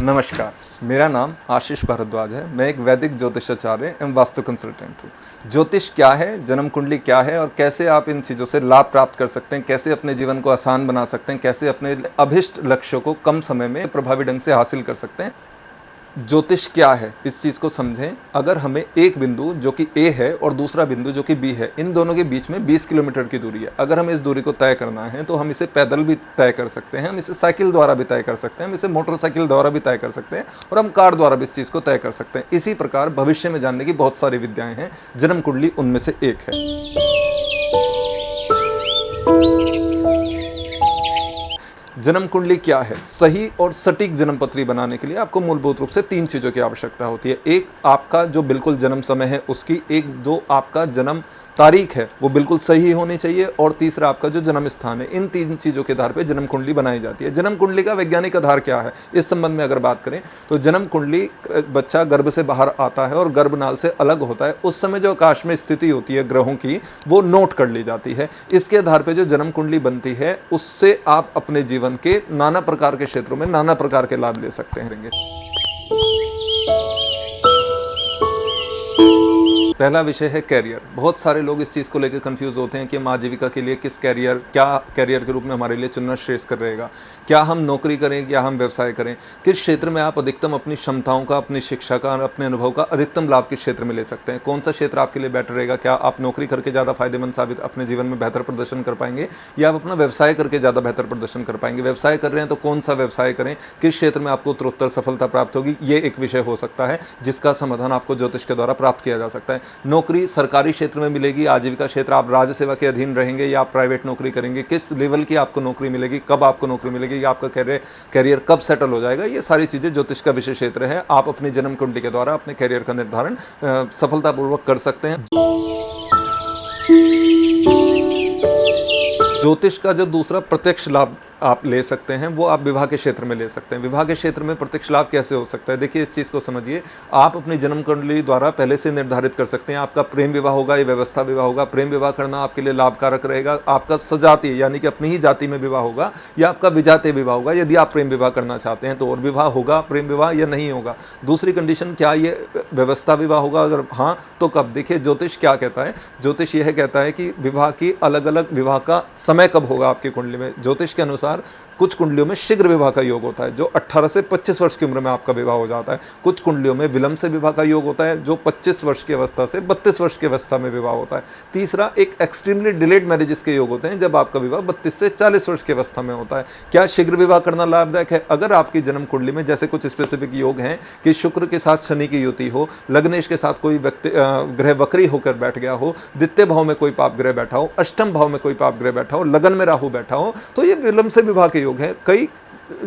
नमस्कार, मेरा नाम आशीष भारद्वाज है। मैं एक वैदिक ज्योतिषाचार्य एवं वास्तु कंसल्टेंट हूँ। ज्योतिष क्या है, जन्म कुंडली क्या है और कैसे आप इन चीज़ों से लाभ प्राप्त कर सकते हैं, कैसे अपने जीवन को आसान बना सकते हैं, कैसे अपने अभिष्ट लक्ष्यों को कम समय में प्रभावी ढंग से हासिल कर सकते हैं। ज्योतिष क्या है, इस चीज़ को समझें। अगर हमें एक बिंदु जो कि ए है और दूसरा बिंदु जो कि बी है, इन दोनों के बीच में 20 किलोमीटर की दूरी है। अगर हमें इस दूरी को तय करना है तो हम इसे पैदल भी तय कर सकते हैं, हम इसे साइकिल द्वारा भी तय कर सकते हैं, हम इसे मोटरसाइकिल द्वारा भी तय कर सकते हैं और हम कार द्वारा भी इस चीज़ को तय कर सकते हैं। इसी प्रकार भविष्य में जानने की बहुत सारी विद्याएं हैं, जन्म कुंडली उनमें से एक है। जन्म कुंडली क्या है? सही और सटीक जन्म पत्री बनाने के लिए आपको मूलभूत रूप से 3 चीज़ों की आवश्यकता होती है। एक आपका जो बिल्कुल जन्म समय है उसकी, एक जो आपका जन्म तारीख है वो बिल्कुल सही होनी चाहिए और तीसरा आपका जो जन्म स्थान है। इन 3 चीज़ों के आधार पर जन्म कुंडली बनाई जाती है। जन्म कुंडली का वैज्ञानिक आधार क्या है, इस संबंध में अगर बात करें तो जन्म कुंडली, बच्चा गर्भ से बाहर आता है और गर्भनाल से अलग होता है, उस समय जो आकाश में स्थिति होती है ग्रहों की, वो नोट कर ली जाती है। इसके आधार पर जो जन्म कुंडली बनती है उससे आप अपने जीवन के नाना प्रकार के क्षेत्रों में नाना प्रकार के लाभ ले सकते हैं। पहला विषय है कैरियर। बहुत सारे लोग इस चीज़ को लेकर कंफ्यूज होते हैं कि हम आजीविका के लिए किस कैरियर, क्या कैरियर के रूप में हमारे लिए चुनना श्रेष्ठ रहेगा। क्या हम नौकरी करें या हम व्यवसाय करें, किस क्षेत्र में आप अधिकतम अपनी क्षमताओं का, अपनी शिक्षा का, अपने अनुभव का अधिकतम लाभ किस क्षेत्र में ले सकते हैं, कौन सा क्षेत्र आपके लिए बेटर रहेगा। क्या आप नौकरी करके ज़्यादा फायदेमंद साबित अपने जीवन में बेहतर प्रदर्शन कर पाएंगे या आप अपना व्यवसाय करके ज़्यादा बेहतर प्रदर्शन कर पाएंगे। व्यवसाय कर रहे हैं तो कौन सा व्यवसाय करें, किस क्षेत्र में आपको उत्तरोत्तर सफलता प्राप्त होगी, ये एक विषय हो सकता है जिसका समाधान आपको ज्योतिष के द्वारा प्राप्त किया जा सकता है। नौकरी सरकारी क्षेत्र में मिलेगी, आजीविका क्षेत्र, आप राज्य सेवा के अधीन रहेंगे या आप प्राइवेट नौकरी करेंगे, किस लेवल की आपको नौकरी मिलेगी, कब आपको नौकरी मिलेगी, या आपका कैरियर कब सेटल हो जाएगा, ये सारी चीज़ें ज्योतिष का विषय क्षेत्र है। आप अपनी जन्म कुंडली के द्वारा अपने कैरियर का निर्धारण सफलतापूर्वक कर सकते हैं। ज्योतिष का जो दूसरा प्रत्यक्ष लाभ आप ले सकते हैं वो आप विवाह के क्षेत्र में ले सकते हैं। विवाह के क्षेत्र में प्रत्यक्ष लाभ कैसे हो सकता है, देखिए इस चीज़ को समझिए। आप अपनी जन्म कुंडली द्वारा पहले से निर्धारित कर सकते हैं आपका प्रेम विवाह होगा या व्यवस्था विवाह होगा। प्रेम विवाह करना आपके लिए लाभकारक रहेगा। आपका सजातीय यानी कि अपनी ही जाति में विवाह होगा या आपका विजातीय विवाह होगा। यदि आप प्रेम विवाह करना चाहते हैं तो और विवाह होगा प्रेम विवाह या नहीं होगा। दूसरी कंडीशन, क्या ये व्यवस्था विवाह होगा, अगर हाँ तो कब। देखिए ज्योतिष क्या कहता है, ज्योतिष यह कहता है कि विवाह की अलग अलग विवाह का समय कब होगा आपकी कुंडली में। ज्योतिष के अनुसार कुछ कुंडलियों में शीघ्र विवाह का योग होता है जो 18 से 25 वर्ष की उम्र में आपका विवाह हो जाता है। कुछ कुंडलियों में विलंब से विवाह का योग होता है जो 25 वर्ष की अवस्था से 32 वर्ष की अवस्था में विवाह होता है। तीसरा, एक एक्सट्रीमली डिलेड मैरिजेस के योग होते हैं जब आपका विवाह 32 से 40 वर्ष की अवस्था में होता है। क्या शीघ्र विवाह करना लाभदायक है? अगर आपकी जन्म कुंडली में जैसे कुछ स्पेसिफिक योग हैं कि शुक्र के साथ शनि की युति हो, लग्नेश के साथ कोई व्यक्ति ग्रह वक्री होकर बैठ गया हो, द्वितीय भाव में कोई पाप ग्रह बैठा हो, अष्टम भाव में कोई पाप ग्रह बैठा हो, लगन में राहु बैठा हो, तो ये विलंब से विवाह के योग है। कई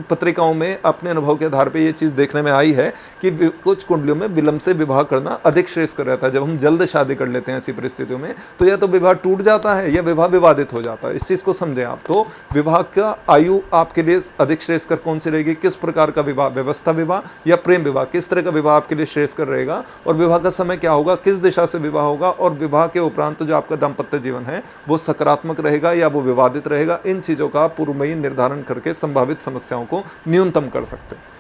पत्रिकाओं में अपने अनुभव के आधार पर यह चीज़ देखने में आई है कि कुछ कुंडलियों में विलंब से विवाह करना अधिक श्रेयस्कर रहता है। जब हम जल्द शादी कर लेते हैं ऐसी परिस्थितियों में तो या तो विवाह टूट जाता है या विवाह विवादित हो जाता है। इस चीज़ को समझें आप। तो विवाह का आयु आपके लिए अधिक श्रेयस्कर कौन सी रहेगी, किस प्रकार का विवाह, व्यवस्था विवाह या प्रेम विवाह, किस तरह का विवाह आपके लिए श्रेयस्कर रहेगा और विवाह का समय क्या होगा, किस दिशा से विवाह होगा और विवाह के उपरांत जो आपका दाम्पत्य जीवन है वो सकारात्मक रहेगा या वो विवादित रहेगा। इन चीज़ों का पूर्व में ही निर्धारण करके संभावित समस्याओं को न्यूनतम कर सकते हैं।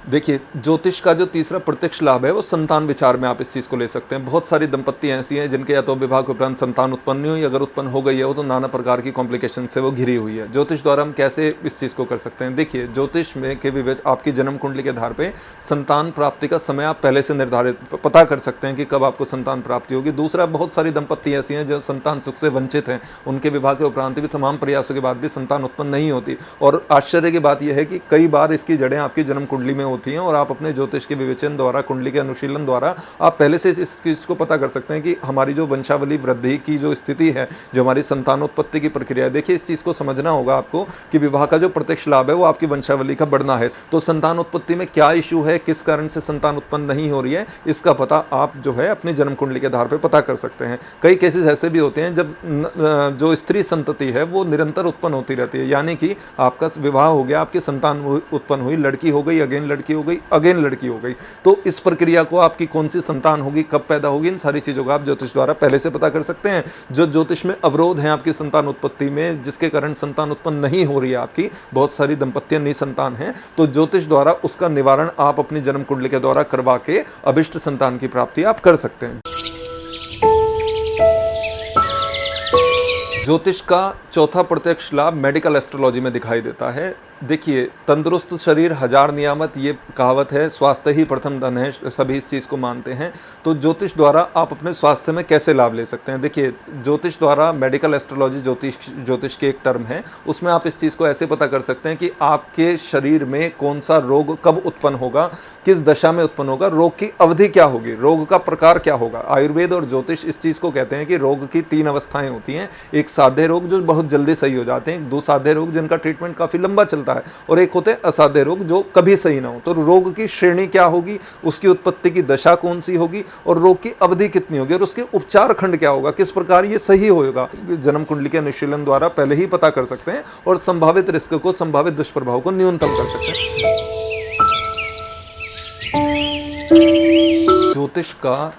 देखिए ज्योतिष का जो तीसरा प्रत्यक्ष लाभ है वो संतान विचार में आप इस चीज़ को ले सकते हैं। बहुत सारी दंपत्ति ऐसी हैं जिनके या तो विवाह के उपरांत संतान उत्पन्न नहीं हुई, अगर उत्पन्न हो गई है वो तो नाना प्रकार की कॉम्प्लिकेशन से वो घिरी हुई है। ज्योतिष द्वारा हम कैसे इस चीज़ को कर सकते हैं, देखिए ज्योतिष में के विवेच आपकी जन्म कुंडली के आधार पर संतान प्राप्ति का समय आप पहले से निर्धारित पता कर सकते हैं कि कब आपको संतान प्राप्ति होगी। दूसरा, बहुत सारी दंपत्ति ऐसी हैं जो संतान सुख से वंचित हैं, उनके विवाह के उपरांत भी तमाम प्रयासों के बाद भी संतान उत्पन्न नहीं होती। और आश्चर्य की बात यह है कि कई बार इसकी जड़ें आपकी जन्म कुंडली में होती हैं और आप अपने ज्योतिष के विवेचन द्वारा, कुंडली के अनुशीलन द्वारा आप पहले से इस चीज को पता कर सकते हैं कि हमारी जो वंशावली वृद्धि की जो स्थिति है, जो हमारी संतानोत्पत्ति की प्रक्रिया है। देखिए इस चीज को समझना होगा आपको कि विवाह का जो प्रत्यक्ष लाभ है वो आपकी वंशावली का बढ़ना है। तो संतानोत्पत्ति में क्या इशू है, किस कारण से संतान उत्पन्न नहीं हो रही है, इसका पता आप जो है अपनी जन्म कुंडली के आधार पर पता कर सकते हैं। कई केसेस ऐसे भी होते हैं जब जो स्त्री संतति है वो निरंतर उत्पन्न होती रहती है, यानी कि आपका विवाह हो गया, आपकी संतान उत्पन्न हुई, लड़की हो गई, अगेन लड़की लड़की हो गई, अगेन लड़की हो गई, तो इस प्रक्रिया को आपकी कौन सी संतान होगी, कब पैदा होगी, इन सारी चीज़ों का आप ज्योतिष द्वारा पहले से पता कर सकते हैं। जो ज्योतिष में अवरोध हैं आपकी संतान उत्पत्ति में, जिसके कारण संतान उत्पन्न नहीं हो रही है आपकी, बहुत सारी दंपतियां निसंतान हैं, तो ज्योतिष द्वारा उसका निवारण आप अपनी जन्म कुंडली के द्वारा करवा के अभिष्ट संतान की प्राप्ति आप कर सकते हैं। ज्योतिष का चौथा प्रत्यक्ष लाभ मेडिकल एस्ट्रोलॉजी में दिखाई देता है। देखिए, तंदुरुस्त शरीर हजार नियामत, ये कहावत है, स्वास्थ्य ही प्रथम धन है, सभी इस चीज़ को मानते हैं। तो ज्योतिष द्वारा आप अपने स्वास्थ्य में कैसे लाभ ले सकते हैं? देखिए, ज्योतिष द्वारा मेडिकल एस्ट्रोलॉजी ज्योतिष की एक टर्म है, उसमें आप इस चीज़ को ऐसे पता कर सकते हैं कि आपके शरीर में कौन सा रोग कब उत्पन्न होगा, किस दशा में उत्पन्न होगा, रोग की अवधि क्या होगी, रोग का प्रकार क्या होगा। आयुर्वेद और ज्योतिष इस चीज़ को कहते हैं कि रोग की 3 अवस्थाएं होती हैं। एक साध्य रोग जो बहुत जल्दी सही हो जाते हैं, 2 साध्य रोग जिनका ट्रीटमेंट काफ़ी लंबा चलता है, और एक होते हैं असाध्य रोग जो कभी सही ना हो। तो रोग की श्रेणी क्या होगी, उसकी उत्पत्ति की दशा कौन सी होगी, और रोग की अवधि कितनी होगी, और उसके उपचार खंड क्या होगा, किस प्रकार ये सही होगा, जन्म कुंडली के अनुशीलन द्वारा पहले ही पता कर सकते हैं और संभावित रिस्क को, संभावित दुष्प्रभाव को न्यूनतम कर सकते हैं। ज्योतिष का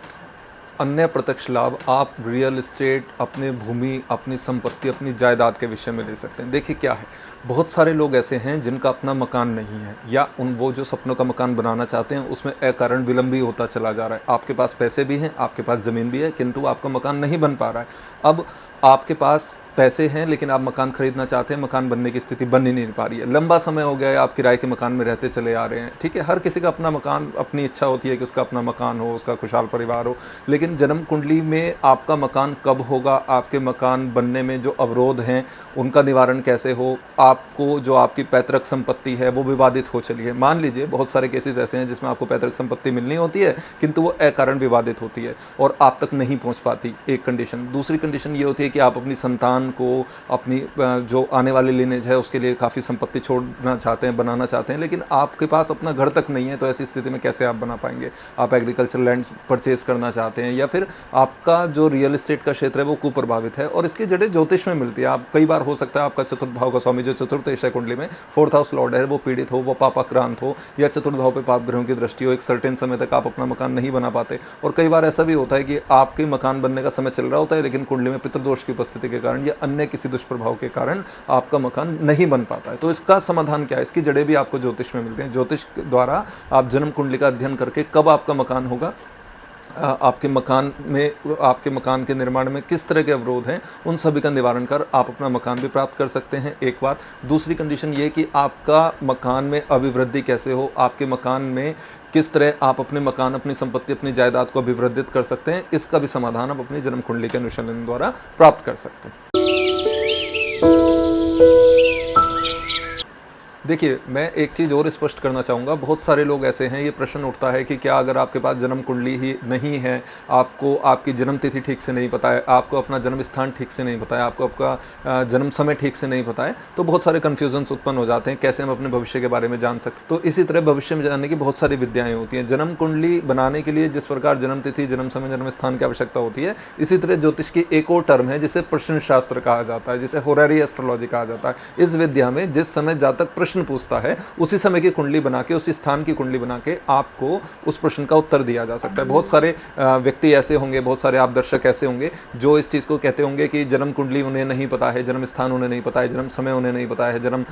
अन्य प्रत्यक्ष लाभ आप रियल एस्टेट, अपने भूमि, अपनी संपत्ति, अपनी जायदाद के विषय में ले सकते हैं। देखिए क्या है, बहुत सारे लोग ऐसे हैं जिनका अपना मकान नहीं है, या वो जो सपनों का मकान बनाना चाहते हैं उसमें अकारण विलंब ही होता चला जा रहा है। आपके पास पैसे भी हैं, आपके पास ज़मीन भी है, किंतु आपका मकान नहीं बन पा रहा है। अब आपके पास पैसे हैं लेकिन आप मकान खरीदना चाहते हैं, मकान बनने की स्थिति बन ही नहीं पा रही है। लंबा समय हो गया है आप किराए के मकान में रहते चले आ रहे हैं। ठीक है, हर किसी का अपना मकान, अपनी इच्छा होती है कि उसका अपना मकान हो, उसका खुशहाल परिवार हो, लेकिन जन्म कुंडली में आपका मकान कब होगा, आपके मकान बनने में जो अवरोध हैं उनका निवारण कैसे हो, आपको जो आपकी पैतृक संपत्ति है वो विवादित हो चली है। मान लीजिए बहुत सारे केसेस ऐसे हैं जिसमें आपको पैतृक संपत्ति मिलनी होती है किंतु वो अकारण विवादित होती है और आप तक नहीं पहुँच पाती, एक कंडीशन। दूसरी कंडीशन ये होती है कि आप अपनी संतान को, अपनी जो आने वाली लिनेज है उसके लिए काफ़ी संपत्ति छोड़ना चाहते हैं, बनाना चाहते हैं, लेकिन आपके पास अपना घर तक नहीं है। तो ऐसी स्थिति में कैसे आप बना पाएंगे? आप एग्रीकल्चर लैंड परचेज करना चाहते हैं, या फिर आपका जो रियल एस्टेट का क्षेत्र है वो कुप्रभावित है, और इसकी जड़ें ज्योतिष में मिलती है। आप कई बार हो सकता है आपका चतुर्थ भाव का स्वामी जो चतुर्थ ईशा कुंडली में 4th हाउस लॉर्ड है वो पीड़ित हो, वो पापाक्रांत हो, या चतुर्थ भाव पे पाप ग्रहों की दृष्टि हो, एक सर्टेन समय तक आप अपना मकान नहीं बना पाते। और कई बार ऐसा भी होता है कि आपके मकान बनने का समय चल रहा होता है लेकिन कुंडली में पितृदोष की उपस्थिति के कारण या अन्य किसी दुष्प्रभाव के कारण आपका मकान नहीं बन पाता है। तो इसका समाधान क्या है? इसकी जड़ें भी आपको ज्योतिष में मिलती हैं। ज्योतिष द्वारा आप जन्म कुंडली का अध्ययन करके कब आपका मकान होगा, आपके मकान में, आपके मकान के निर्माण में किस तरह के अवरोध हैं, उन सभी का निवारण कर आप अपना मकान भी प्राप्त कर सकते हैं, एक बात। दूसरी कंडीशन ये कि आपका मकान में अभिवृद्धि कैसे हो, आपके मकान में किस तरह आप अपने मकान, अपनी संपत्ति, अपनी जायदाद को अभिवृद्धित कर सकते हैं, इसका भी समाधान आप अपनी जन्म कुंडली के अनुशीलन द्वारा प्राप्त कर सकते हैं। देखिए, मैं एक चीज़ और स्पष्ट करना चाहूँगा। बहुत सारे लोग ऐसे हैं, ये प्रश्न उठता है कि क्या अगर आपके पास जन्म कुंडली ही नहीं है, आपको आपकी जन्म तिथि ठीक से नहीं पता है, आपको अपना जन्म स्थान ठीक से नहीं पता है, आपको आपका जन्म समय ठीक से नहीं पता है, तो बहुत सारे कन्फ्यूजन्स उत्पन्न हो जाते हैं, कैसे हम अपने भविष्य के बारे में जान सकते। तो इसी तरह भविष्य में जानने की बहुत सारी विद्याएँ होती हैं। जन्म कुंडली बनाने के लिए जिस प्रकार जन्म तिथि, जन्म समय, जन्म स्थान की आवश्यकता होती है, इसी तरह ज्योतिष की एक और टर्म है जिसे प्रश्न शास्त्र कहा जाता है, जिसे होरेरी एस्ट्रोलॉजी कहा जाता है। इस विद्या में जिस समय जातक प्रश्न पूछता है उसी समय की कुंडली बना के, उसी स्थान की कुंडली बना के आपको उस प्रश्न का उत्तर दिया जा सकता है। बहुत सारे व्यक्ति ऐसे होंगे, बहुत सारे आप दर्शक ऐसे होंगे जो इस चीज़ को कहते होंगे कि जन्म कुंडली उन्हें नहीं पता है, जन्म स्थान उन्हें नहीं पता है, जन्म समय उन्हें नहीं पता है, जन्म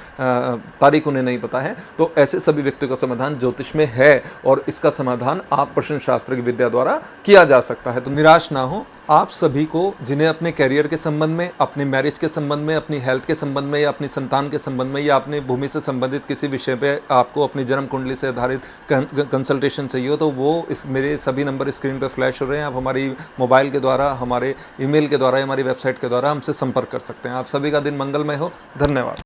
तारीख उन्हें नहीं पता है। तो ऐसे सभी व्यक्तियों का समाधान ज्योतिष में है और इसका समाधान आप प्रश्न शास्त्र की विद्या द्वारा किया जा सकता है। तो निराश ना हो। आप सभी को जिन्हें अपने कैरियर के संबंध में, अपने मैरिज के संबंध में, अपनी हेल्थ के संबंध में, या अपनी संतान के संबंध में, या अपनी भूमि से संबंधित किसी विषय पे आपको अपनी जन्म कुंडली से आधारित कंसल्टेशन चाहिए हो, तो वो मेरे सभी नंबर स्क्रीन पे फ्लैश हो रहे हैं। आप हमारी मोबाइल के द्वारा, हमारे ईमेल के द्वारा, हमारी वेबसाइट के द्वारा हमसे संपर्क कर सकते हैं। आप सभी का दिन मंगलमय हो। धन्यवाद।